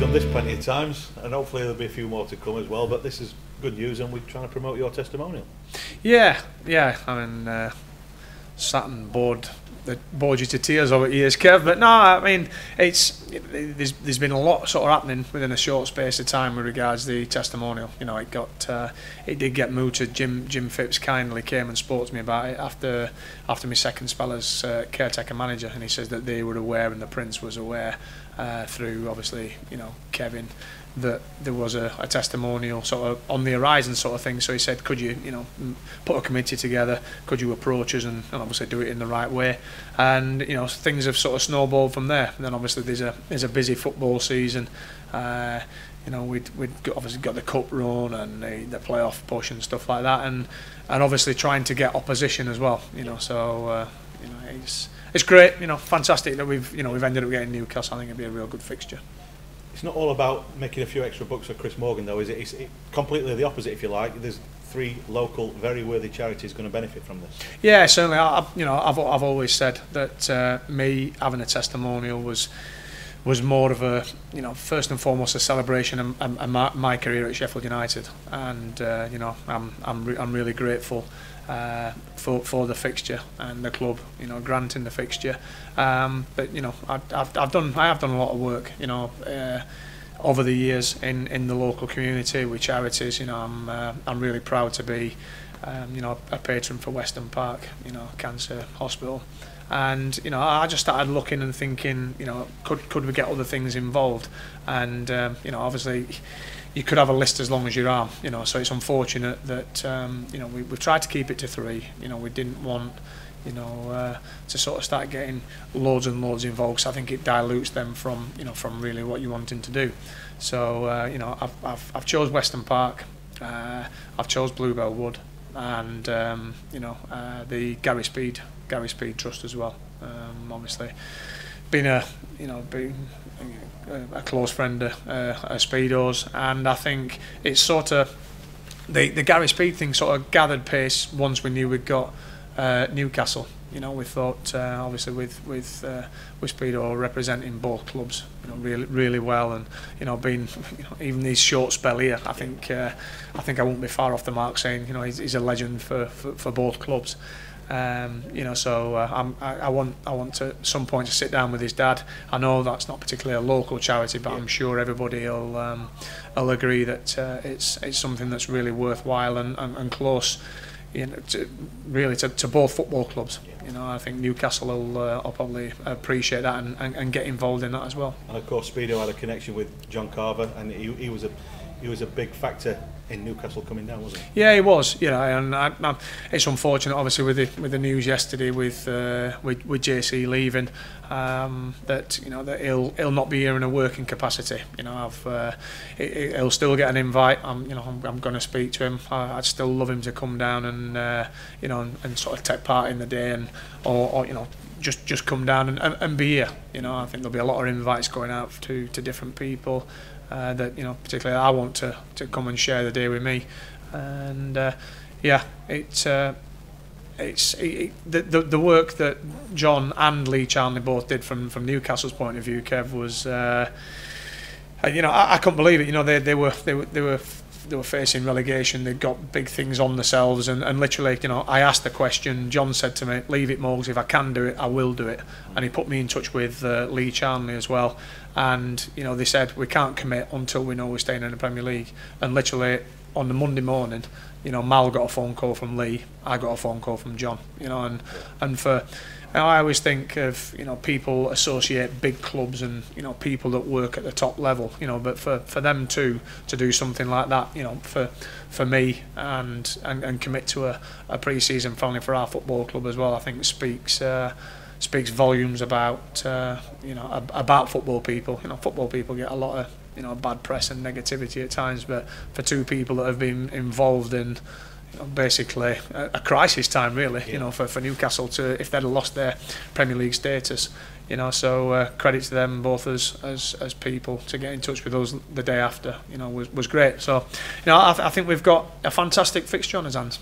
done this plenty of times, and hopefully there'll be a few more to come as well. But this is good news, and we're trying to promote your testimonial. Yeah. I mean, sat and bored you to tears over years, Kev. But no, I mean, there's been a lot sort of happening within a short space of time with regards to the testimonial. You know, it did get moved to Jim Phipps kindly came and spoke to me about it after my second spell as caretaker manager, and he says that they were aware and the Prince was aware through obviously Kevin, that there was a testimonial sort of on the horizon sort of thing. So he said, could you put a committee together, could you approach us and obviously do it in the right way, and things have sort of snowballed from there. And then obviously there's a busy football season. We'd obviously got the cup run and the playoff push and stuff like that, and obviously trying to get opposition as well. It's great, fantastic that we've ended up getting Newcastle. I think it'd be a real good fixture. It's not all about making a few extra bucks for Chris Morgan, though, is it? It's completely the opposite, if you like. There's 3 local, very worthy charities going to benefit from this. Yeah, certainly. I've always said that me having a testimonial was more of a first and foremost a celebration of my career at Sheffield United, and I'm really grateful for the fixture and the club granting the fixture, but I have done a lot of work over the years in the local community with charities. I'm really proud to be a patron for Weston Park Cancer Hospital. And I just started looking and thinking, could we get other things involved? And obviously, you could have a list as long as your arm. So it's unfortunate that we've tried to keep it to 3. We didn't want to sort of start getting loads and loads involved, because I think it dilutes them from really what you're wanting to do. So I've chose Weston Park, I've chose Bluebell Wood, and the Gary Speed Trust as well. Obviously, being a close friend of Speedo's, and I think it's sort of the Gary Speed thing sort of gathered pace once we knew we'd got Newcastle. We thought obviously with Speedo representing both clubs, really well, and being even his short spell here, I think I won't be far off the mark saying he's a legend for both clubs. So I want to at some point to sit down with his dad. I know that's not particularly a local charity, but I'm sure everybody will agree that it's something that's really worthwhile and close, to both football clubs. I think Newcastle will probably appreciate that and get involved in that as well. And of course, Speedo had a connection with John Carver, and he was a big factor in Newcastle coming down, wasn't he? Yeah, he was. And it's unfortunate, obviously, with the news yesterday with JC leaving, that that he'll not be here in a working capacity. He'll still get an invite. I'm going to speak to him. I'd still love him to come down and and sort of take part in the day, and or just come down and be here. I think there'll be a lot of invites going out to different people. That particularly I want to come and share the day with me, and it's the work that John and Lee Charnley both did from Newcastle's point of view. Kev was I couldn't believe it. They were facing relegation. They'd got big things on themselves, and literally, I asked the question. John said to me, "Leave it, Morgs. If I can do it, I will do it." And he put me in touch with Lee Charnley as well. And they said we can't commit until we know we're staying in the Premier League. And literally on the Monday morning, Mal got a phone call from Lee. I got a phone call from John. And for I always think of people associate big clubs and people that work at the top level. But for them to do something like that, for me and commit to a pre-season friendly for our football club as well, I think speaks volumes about about football people. Football people get a lot of bad press and negativity at times, but for 2 people that have been involved in basically a crisis time, really, for Newcastle, to if they'd have lost their Premier League status, so credit to them both as people to get in touch with us the day after, was great. So I think we've got a fantastic fixture on his hands.